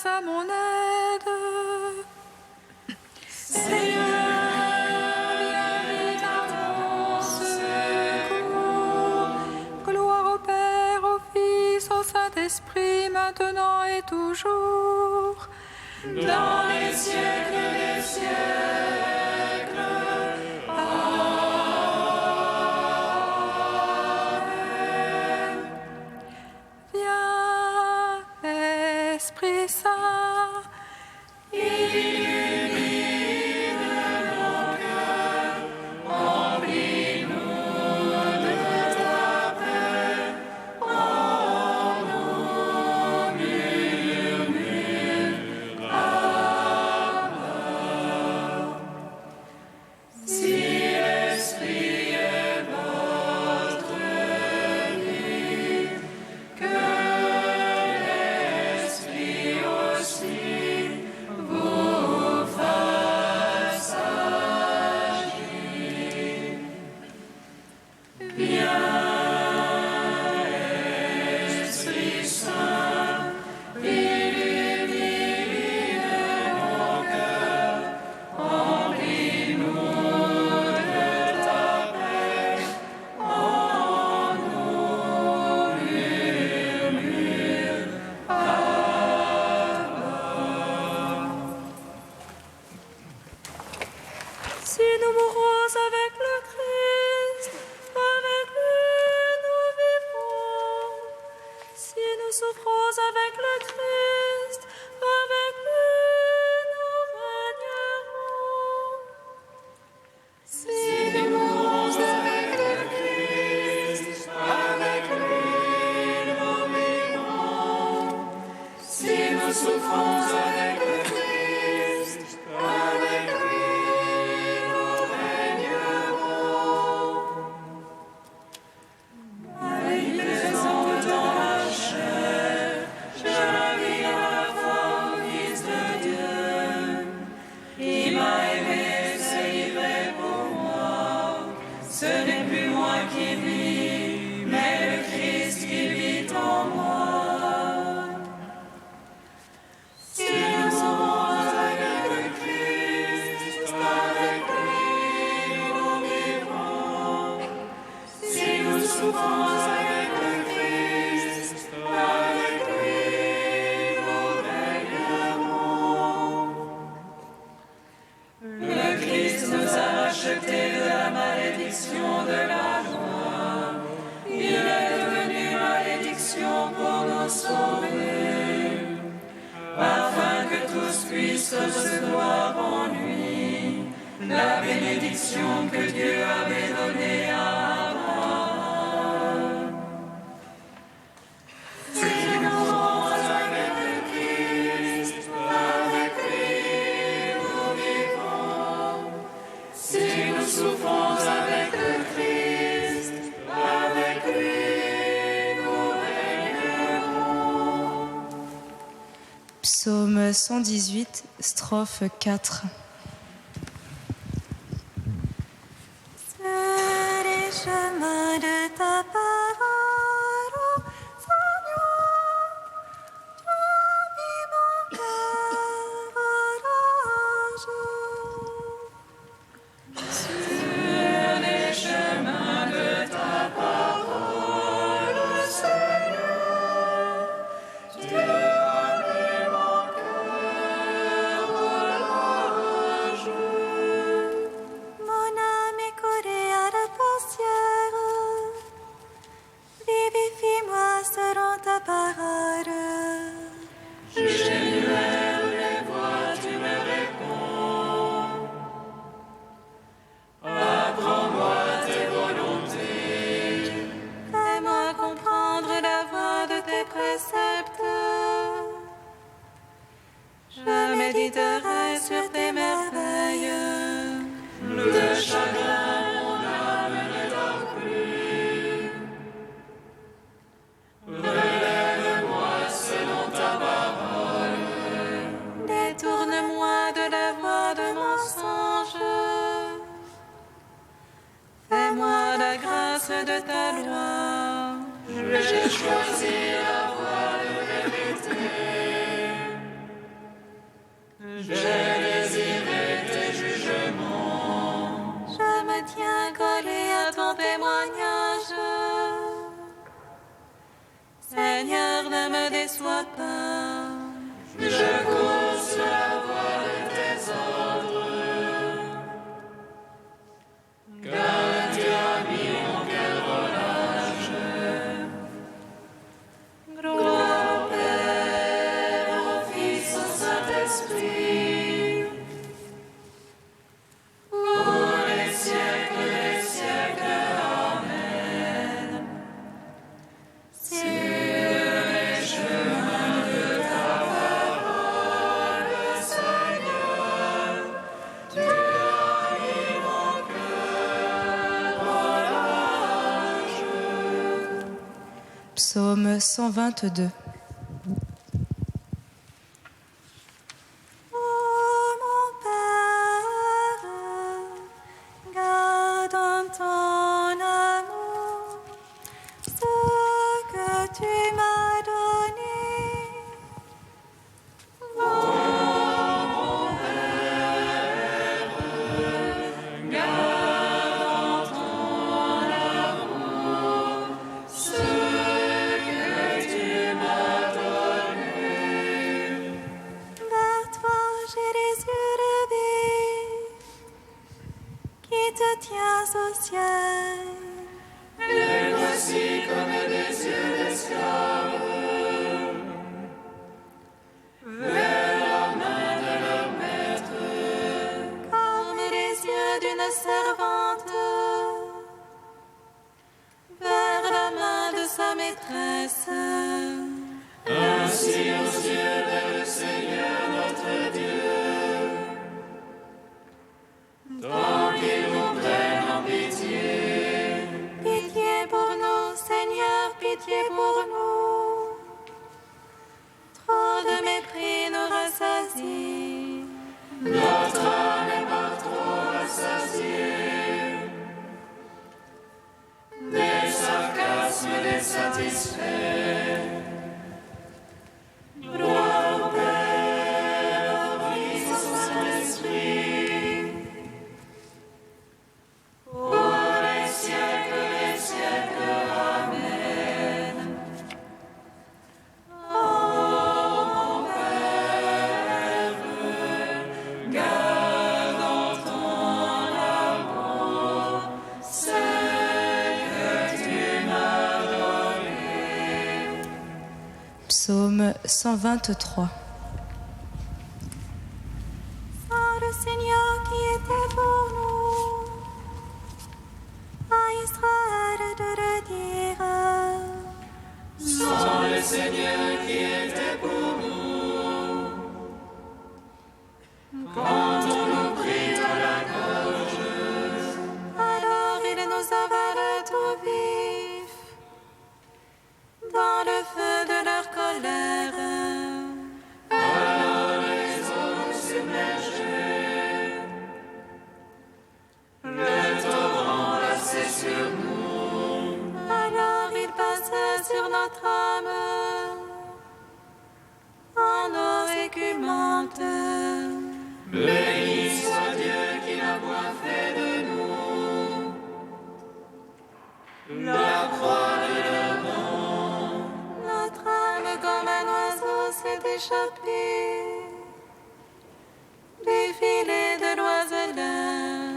à mon aide. Seigneur, viens vite à mon secours. Gloire au Père, au Fils, au Saint-Esprit, maintenant et toujours, dans les siècles des siècles. Amen. Viens, Esprit Saint, illumine nos cœurs, remplis-nous de ta paix, en nous murmure Amen. Si l'Esprit est votre vie, que l'Esprit aussi vous fasse agir. Viens, Esprit Saint, illumine nos cœurs, remplis-nous de ta paix, en nous murmure Amen. Si nous mourons avec le Christ, avec lui nous vivrons. Si nous souffrons avec le Christ, avec lui nous régnerons. Si nous mourons avec le Christ, avec lui nous vivrons. Si nous souffrons avec le Christ, avec lui nous régnerons. Marie présente dans la chair, je vis à la foi au Fils de Dieu. Il m'a aimé, s'est livré pour moi. Ce n'est plus moi qui vis, mais le Christ qui vit en moi. Si nous mourons avec le Christ, avec lui nous vivrons. Si nous souffrons avec le Christ, avec lui nous régnerons. Le Christ nous a rachetés de la malédiction de la loi. Il est devenu malédiction pour nous sauver, afin que tous puissent recevoir en lui la bénédiction que Dieu avait donnée à Abraham. Si nous mourons avec le Christ, avec lui nous vivrons. Si nous souffrons avec le Christ, avec lui nous régnerons. Psaume 118, strophe 4. Sur les chemins de ta parole, Seigneur, tu as mis mon cœur au large. Sur les chemins de ta parole, Seigneur, tu as mis mon cœur au large. Mon âme est collée à la poussière. Vivifie-moi selon ta parole. J'énumère les voix, tu me réponds. Apprends-moi tes volontés. Fais-moi comprendre la voie de tes préceptes. Je méditerai sur tes merveilles. De chagrin, mon âme ne dort plus. Relève-moi selon ta parole. Détourne-moi de la voie de mensonge. Fais-moi la grâce de ta loi. J'ai choisi la voie de vérité. J'ai désiré tes jugements. Je me tiens collé à ton témoignage. Seigneur, ne me déçois pas. Je cours sur la voie de tes ordres. Car tu as mis mon cœur relâche. Gloire au Père, au Fils, au Saint-Esprit, pour les siècles des siècles. Amen. Sur les chemins de ta parole, Seigneur, tu as mis mon cœur relâche. Psaume 122. Ô mon Père, garde en ton amour ce que tu m'as donné. Ô mon Père, garde en ton amour ce que tu m'as donné. Vers toi j'ai les yeux levés, qui te tiens au ciel. Les voici comme des yeux d'esclaves, vers la main de leur maître, comme les yeux d'une servante, vers la main de sa maîtresse. Ainsi aux yeux de le Seigneur notre Dieu, tant qu'il nous prenne en pitié. Pitié pour nous, Seigneur, pitié pour nous. Trop de mépris nous rassasie. Notre âme est par trop rassasiée. Des sarcasmes désatisfaits. Gloire au Père, au Fils, au Saint-Esprit, pour les siècles des siècles. Amen. Ô mon Père, garde en ton amour ce que tu m'as donné. Psaume 123. Sans le Seigneur qui était pour nous, à Israël de le dire. Sans le Seigneur qui était pour nous, quand on nous prit à la gorge, alors il nous avala tout vif dans le feu de leur colère. Alors les eaux nous submergeaient, le torrent passait sur nous. Alors il passa sur notre âme en eau écumante. Béni soit Dieu qui n'a point fait de nous la croix de leur nom. Notre âme comme un oiseau s'est échappée du filet de l'oiseleur.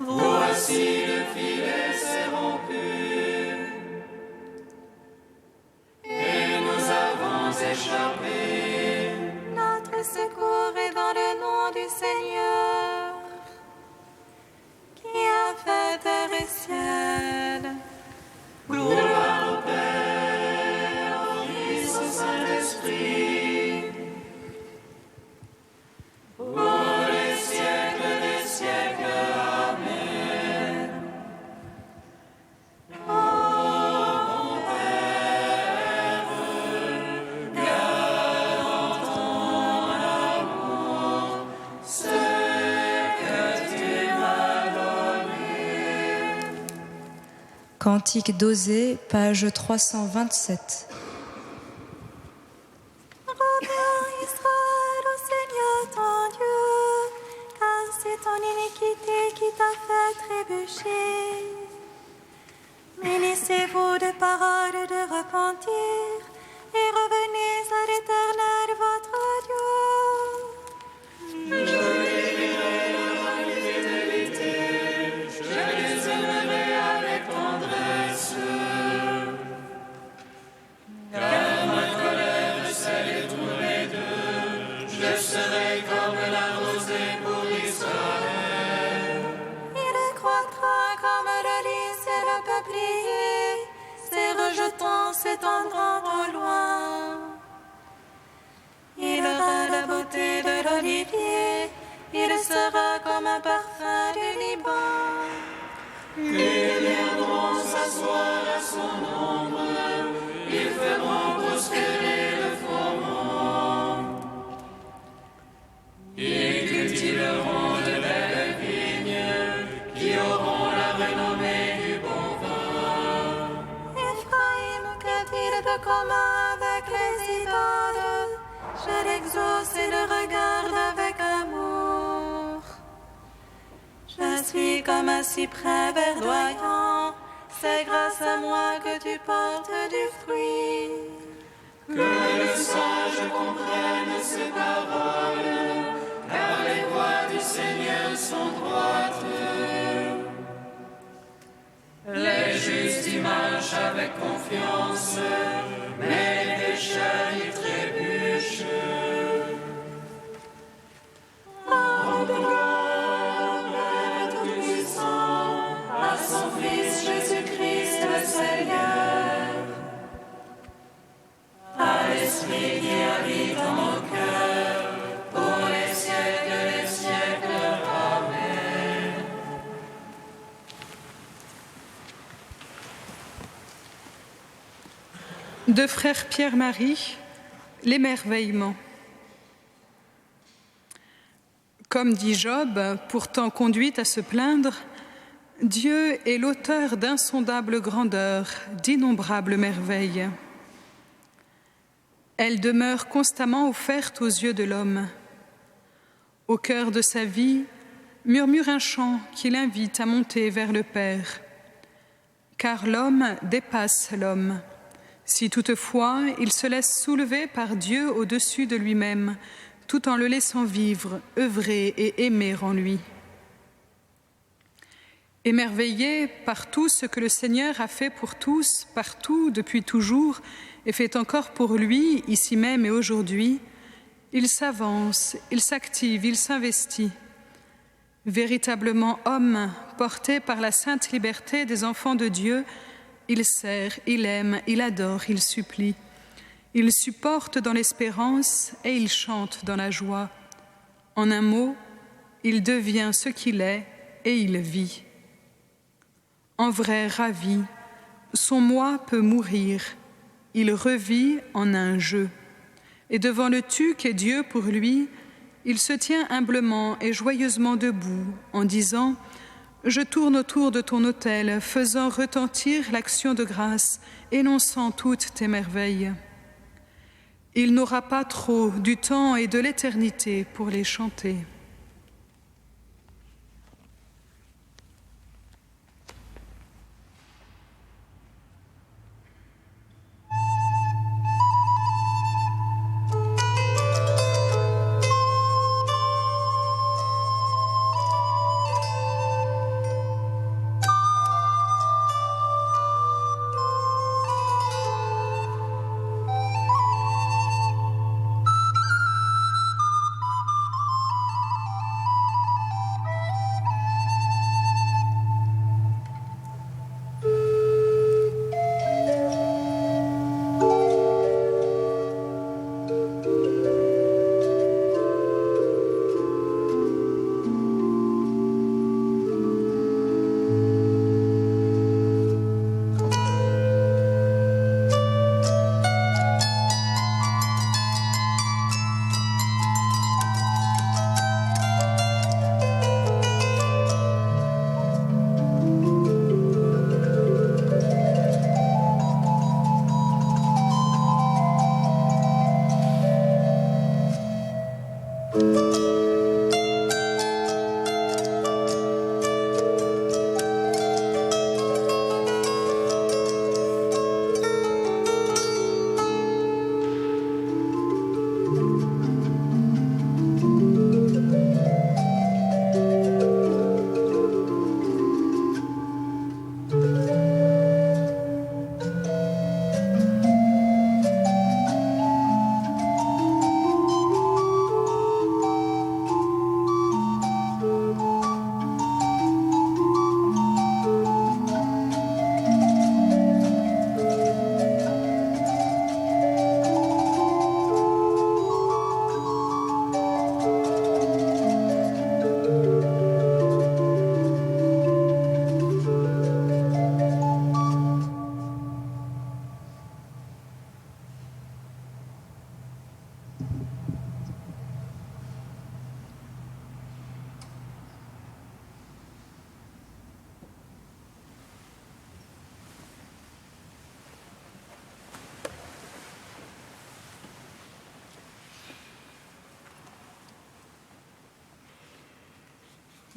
Voici le filet s'est rompu et nous avons échappé. Notre secours est dans le nom du Seigneur qui a fait terre et ciel. Gloire au Père, au Fils, au Saint-Esprit, pour les siècles des siècles. Amen. Ô mon Père, garde en ton amour ce que tu m'as donné. Cantique d'Osée, page 327. Reviens Israël au Seigneur ton Dieu. péchés. Munissez-vous de paroles de repentir et revenez à l'Éternel votre Dieu. Je les lirai dans la fidélité, je les aimerai avec tendresse. Car ma colère ne s'est détournée d'eux, je serai comme la rosée pour Israël. Il croîtra comme le lys et le peuplier, ses rejetons s'étendront au loin. Il aura la beauté de l'olivier, il sera comme un parfum du Liban. Ils viendront s'asseoir à son ombre, ils feront prospérer le froment. Ils cultiveront de belles vignes qui auront la renommée du bon vin. Ephraïm, qu'a-t-il de commun avec les idoles? Je l'exauce et le regarde avec amour. Je suis comme un cyprès verdoyant, c'est grâce à moi que tu portes du fruit. Que le sage comprenne ces paroles, car les voies du Seigneur sont droites. Les justes y marchent avec confiance, mais les pécheurs y trébuchent. Rends gloire au Tout-Puissant, à son Fils Jésus-Christ le Seigneur. À l'Esprit qui habite en mon cœur, pour les siècles, Amen. De frère Pierre-Marie, l'émerveillement. Comme dit Job, pourtant conduit à se plaindre, Dieu est l'auteur d'insondables grandeurs, d'innombrables merveilles. Elle demeure constamment offerte aux yeux de l'homme. Au cœur de sa vie, murmure un chant qui l'invite à monter vers le Père. Car l'homme dépasse l'homme. Si toutefois il se laisse soulever par Dieu au-dessus de lui-même, tout en le laissant vivre, œuvrer et aimer en lui. Émerveillé par tout ce que le Seigneur a fait pour tous, partout, depuis toujours, et fait encore pour lui, ici même et aujourd'hui, il s'avance, il s'active, il s'investit. Véritablement homme, porté par la sainte liberté des enfants de Dieu, il sert, il aime, il adore, il supplie. Il supporte dans l'espérance et il chante dans la joie. En un mot, il devient ce qu'il est et il vit. En vrai ravi, son moi peut mourir. Il revit en un jeu. Et devant le tu qu'est Dieu pour lui, il se tient humblement et joyeusement debout en disant « Je tourne autour de ton autel, faisant retentir l'action de grâce, énonçant toutes tes merveilles. » Il n'aura pas trop du temps et de l'éternité pour les chanter.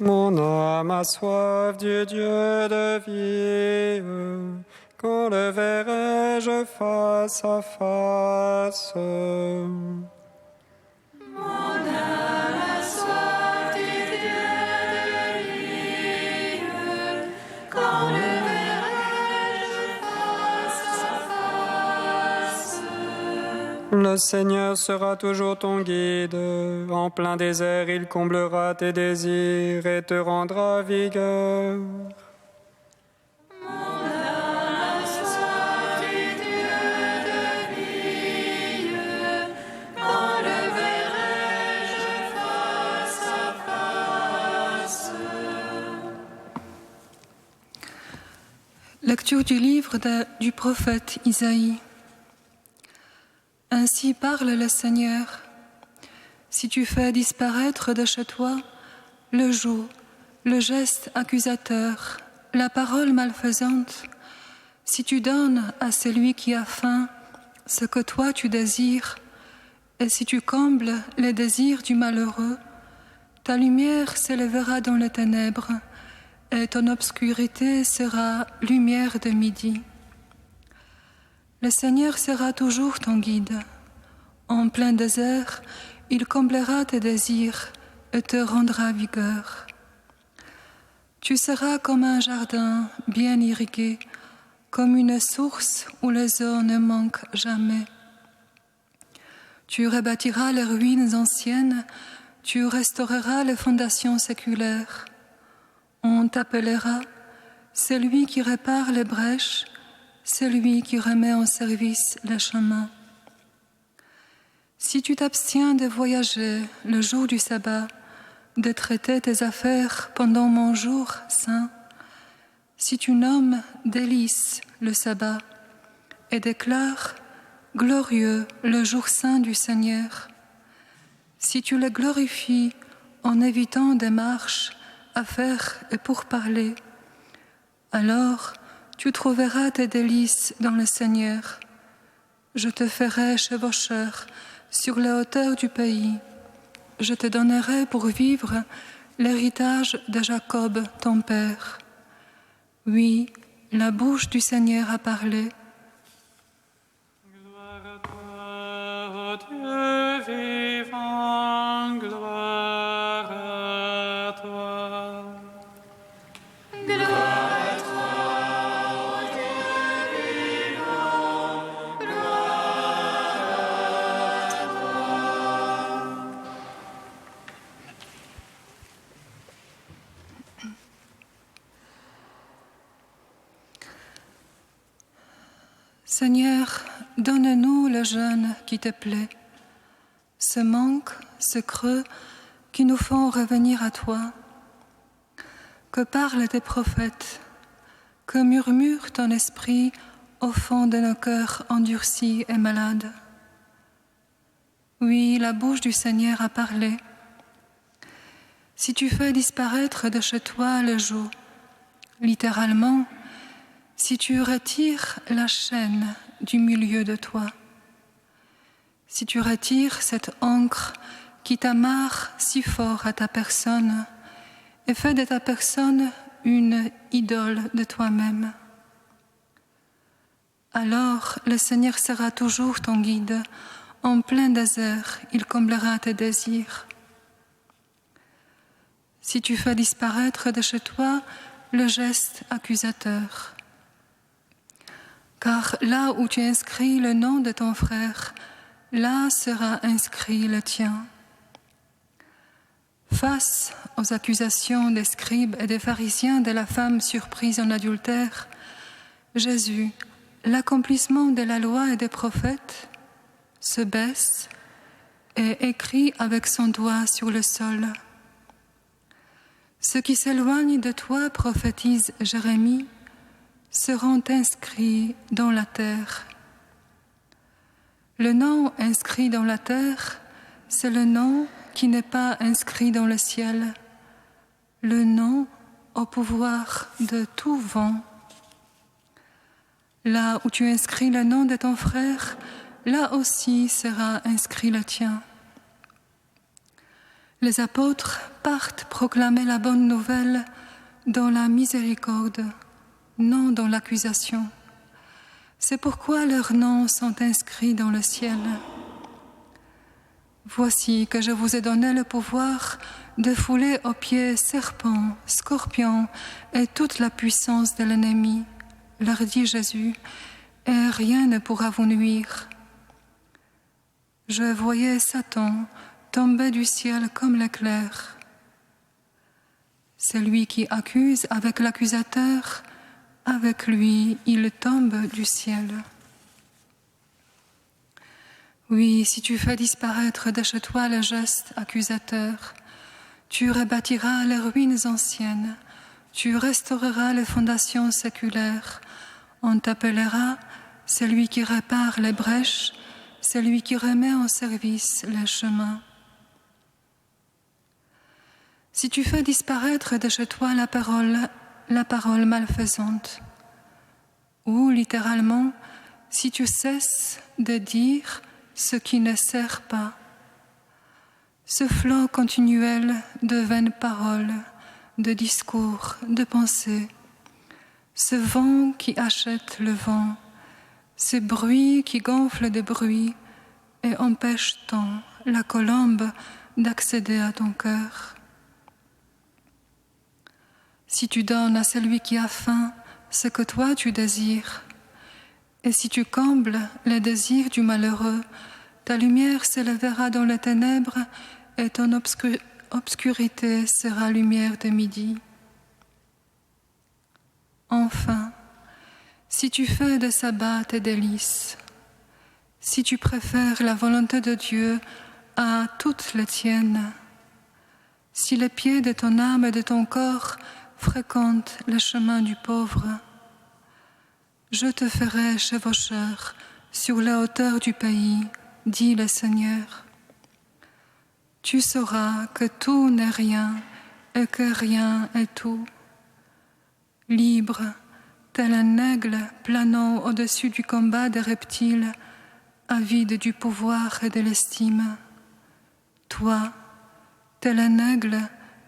Mon âme a soif du Dieu de vie. Quand le verrai-je face à face? Mon âme a soif du Dieu de vie. Quand le verrai-je face à face? Le Seigneur sera toujours ton guide. En plein désert, il comblera tes désirs et te rendra vigueur. Lecture du livre du prophète Isaïe. Ainsi parle le Seigneur. Si tu fais disparaître de chez toi le joug, le geste accusateur, la parole malfaisante, si tu donnes à celui qui a faim ce que toi tu désires, et si tu combles les désirs du malheureux, ta lumière s'élèvera dans les ténèbres, et ton obscurité sera lumière de midi. Le Seigneur sera toujours ton guide. En plein désert, il comblera tes désirs et te rendra vigueur. Tu seras comme un jardin bien irrigué, comme une source où les eaux ne manquent jamais. Tu rebâtiras les ruines anciennes, tu restaureras les fondations séculaires. On t'appellera celui qui répare les brèches, celui qui remet en service les chemins. Si tu t'abstiens de voyager le jour du sabbat, de traiter tes affaires pendant mon jour saint, si tu nommes délice le sabbat et déclares glorieux le jour saint du Seigneur, si tu le glorifies en évitant des marches, affaires et pourparlers, alors tu trouveras tes délices dans le Seigneur. Je te ferai chevaucheur sur les hauteurs du pays. Je te donnerai pour vivre l'héritage de Jacob, ton père. Oui, la bouche du Seigneur a parlé. Gloire à toi, ô Dieu vivant, gloire à toi. Seigneur, donne-nous le jeûne qui te plaît, ce manque, ce creux qui nous font revenir à toi. Que parlent tes prophètes, que murmure ton esprit au fond de nos cœurs endurcis et malades. Oui, la bouche du Seigneur a parlé. Si tu fais disparaître de chez toi le joug, littéralement, si tu retires la chaîne du milieu de toi, si tu retires cette encre qui t'amarre si fort à ta personne et fais de ta personne une idole de toi-même, alors le Seigneur sera toujours ton guide. En plein désert, il comblera tes désirs. Si tu fais disparaître de chez toi le geste accusateur, car là où tu inscris le nom de ton frère, là sera inscrit le tien. Face aux accusations des scribes et des pharisiens de la femme surprise en adultère, Jésus, l'accomplissement de la loi et des prophètes, se baisse et écrit avec son doigt sur le sol. Ceux qui s'éloignent de toi, prophétise Jérémie, seront inscrits dans la terre. Le nom inscrit dans la terre, c'est le nom qui n'est pas inscrit dans le ciel, le nom au pouvoir de tout vent. Là où tu inscris le nom de ton frère, là aussi sera inscrit le tien. Les apôtres partent proclamer la bonne nouvelle dans la miséricorde, non dans l'accusation. C'est pourquoi leurs noms sont inscrits dans le ciel. Voici que je vous ai donné le pouvoir de fouler aux pieds serpents, scorpions et toute la puissance de l'ennemi, leur dit Jésus, et rien ne pourra vous nuire. Je voyais Satan tomber du ciel comme l'éclair. Celui qui accuse avec l'accusateur, avec lui, il tombe du ciel. Oui, si tu fais disparaître de chez toi le geste accusateur, tu rebâtiras les ruines anciennes, tu restaureras les fondations séculaires, on t'appellera celui qui répare les brèches, celui qui remet en service les chemins. Si tu fais disparaître de chez toi la parole malfaisante, ou littéralement, si tu cesses de dire ce qui ne sert pas, ce flot continuel de vaines paroles, de discours, de pensées, ce vent qui achète le vent, ce bruit qui gonfle de bruit et empêche tant la colombe d'accéder à ton cœur. Si tu donnes à celui qui a faim ce que toi tu désires, et si tu combles les désirs du malheureux, ta lumière s'élèvera dans les ténèbres et ton obscurité sera lumière de midi. Enfin, si tu fais de sabbat tes délices, si tu préfères la volonté de Dieu à toutes les tiennes, si les pieds de ton âme et de ton corps fréquentent le chemin du pauvre, je te ferai chevaucheur sur la hauteur du pays, dit le Seigneur. Tu sauras que tout n'est rien et que rien est tout. Libre, tel un aigle planant au-dessus du combat des reptiles, avide du pouvoir et de l'estime. Toi, tel un aigle,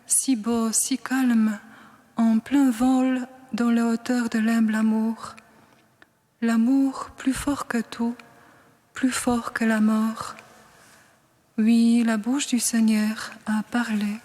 si beau, si calme, en plein vol dans les hauteurs de l'humble amour. L'amour plus fort que tout, plus fort que la mort. Oui, la bouche du Seigneur a parlé.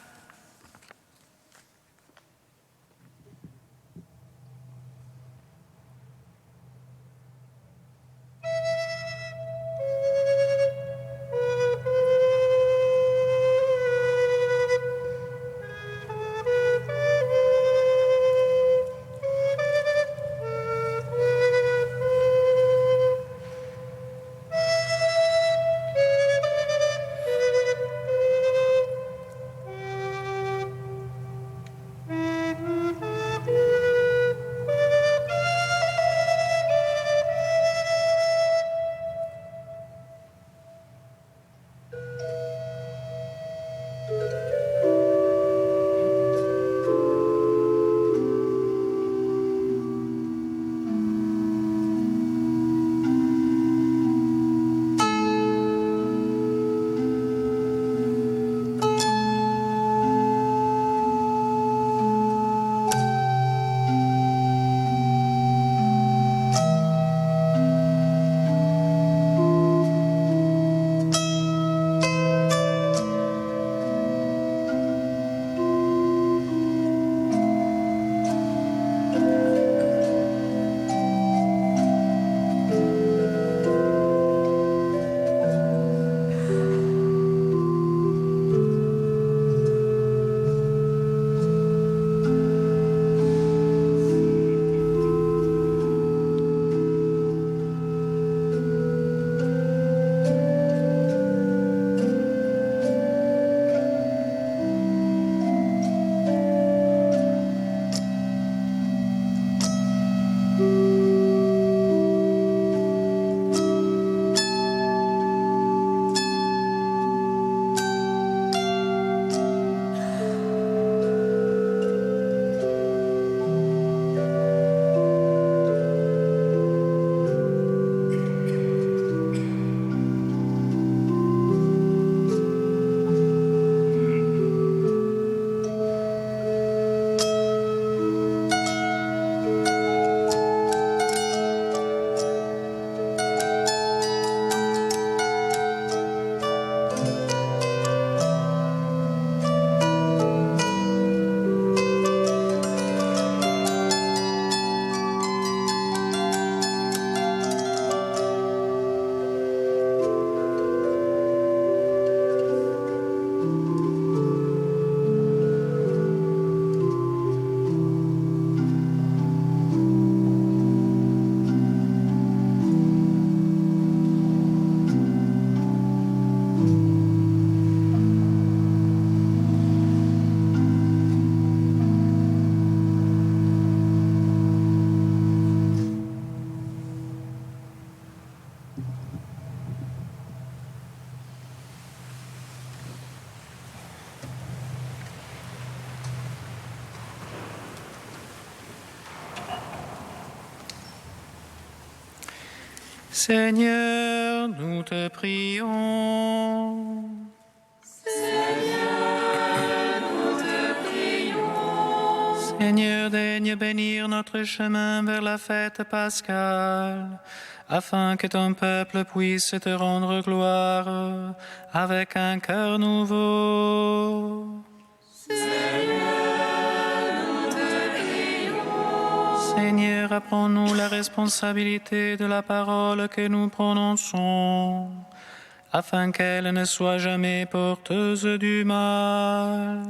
Seigneur, nous te prions. Seigneur, daigne bénir notre chemin vers la fête pascale, afin que ton peuple puisse te rendre gloire avec un cœur nouveau. Seigneur, apprends-nous la responsabilité de la parole que nous prononçons, afin qu'elle ne soit jamais porteuse du mal.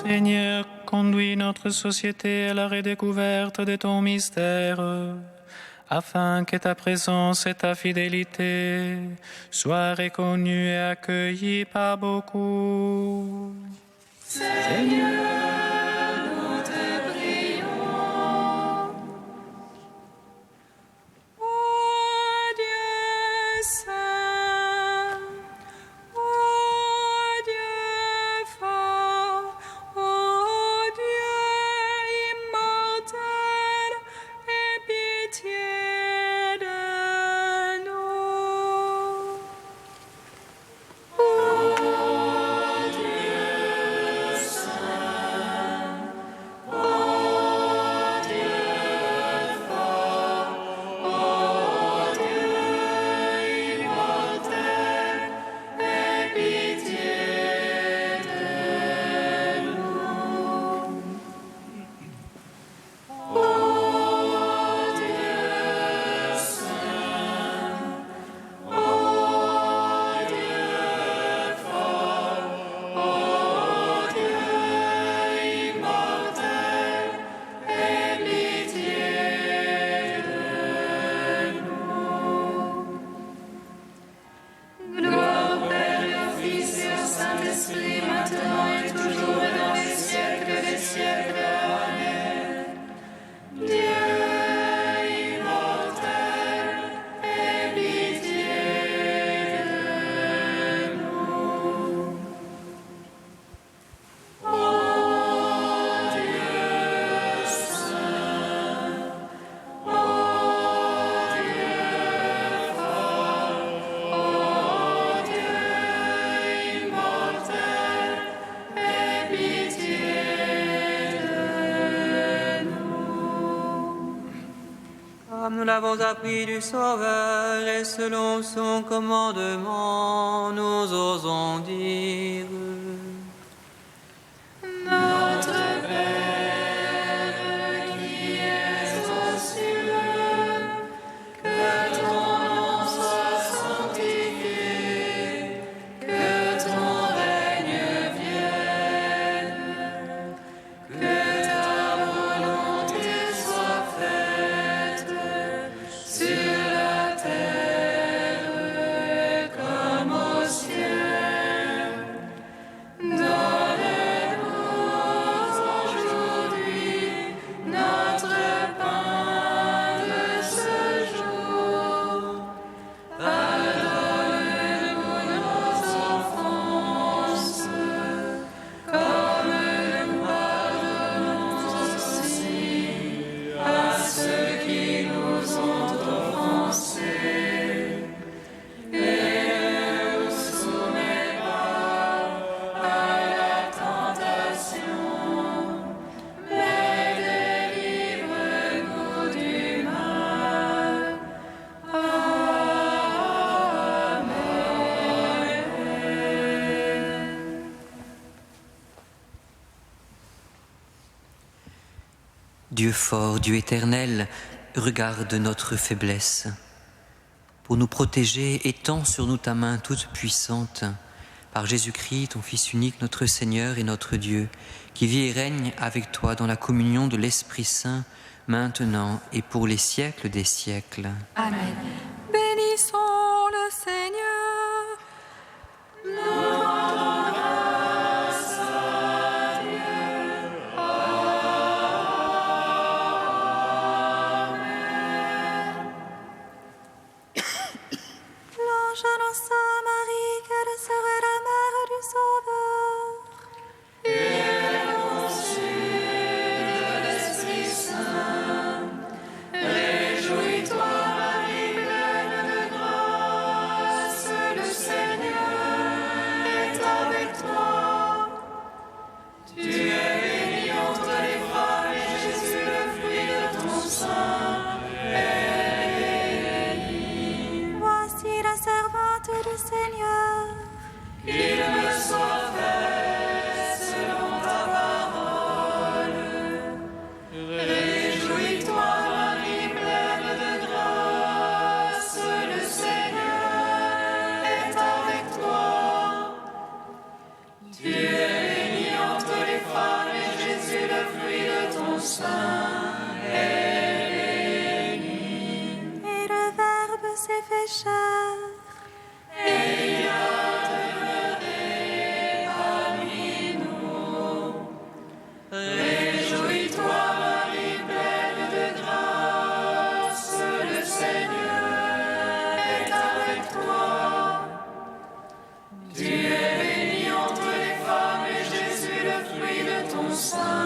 Seigneur, conduis notre société à la redécouverte de ton mystère, afin que ta présence et ta fidélité soient reconnues et accueillies par beaucoup. Seigneur, nous te prions. Ô Dieu saint, ô Dieu fort, ô Dieu immortel, aie pitié de nous. Gloire au Père et au Fils et au Saint-Esprit, maintenant et toujours et dans les siècles des siècles. Amen. Dieu immortel, aie pitié de nous. Ô Dieu saint, ô Dieu fort, ô Dieu immortel, aie pitié de nous. Comme nous l'avons appris du Sauveur et selon son commandement, nous osons dire: Notre Père qui es aux cieux, que ton nom soit sanctifié, que ton règne vienne, que ta volonté soit faite sur la terre comme au ciel. Donne-nous aujourd'hui notre pain de ce jour. Pardonne-nous nos offenses, comme nous pardonnons aussi à ceux qui nous ont offensés. Et ne nous soumets pas à la tentation, mais délivre-nous du mal. Amen. Dieu fort, Dieu éternel, regarde notre faiblesse. Pour nous protéger, étends sur nous ta main toute puissante. Par Jésus-Christ, ton Fils unique, notre Seigneur et notre Dieu, qui vit et règne avec toi dans la communion de l'Esprit Saint, maintenant et pour les siècles des siècles. Amen. Bénissons le Seigneur. L'ange annonça à Marie qu'elle serait la mère du Sauveur. Et elle conçut de l'Esprit Seigneur. Qu'il me soit fait selon ta parole. Réjouis-toi, Marie pleine de grâce, le Seigneur est avec toi. Tu es bénie entre les femmes et Jésus, le fruit de ton sein, est béni. Et le Verbe s'est fait chair. Et il a demeuré parmi nous. Réjouis-toi, Marie pleine de grâce, le Seigneur est avec toi. Tu es bénie entre les femmes et Jésus, le fruit de ton sein,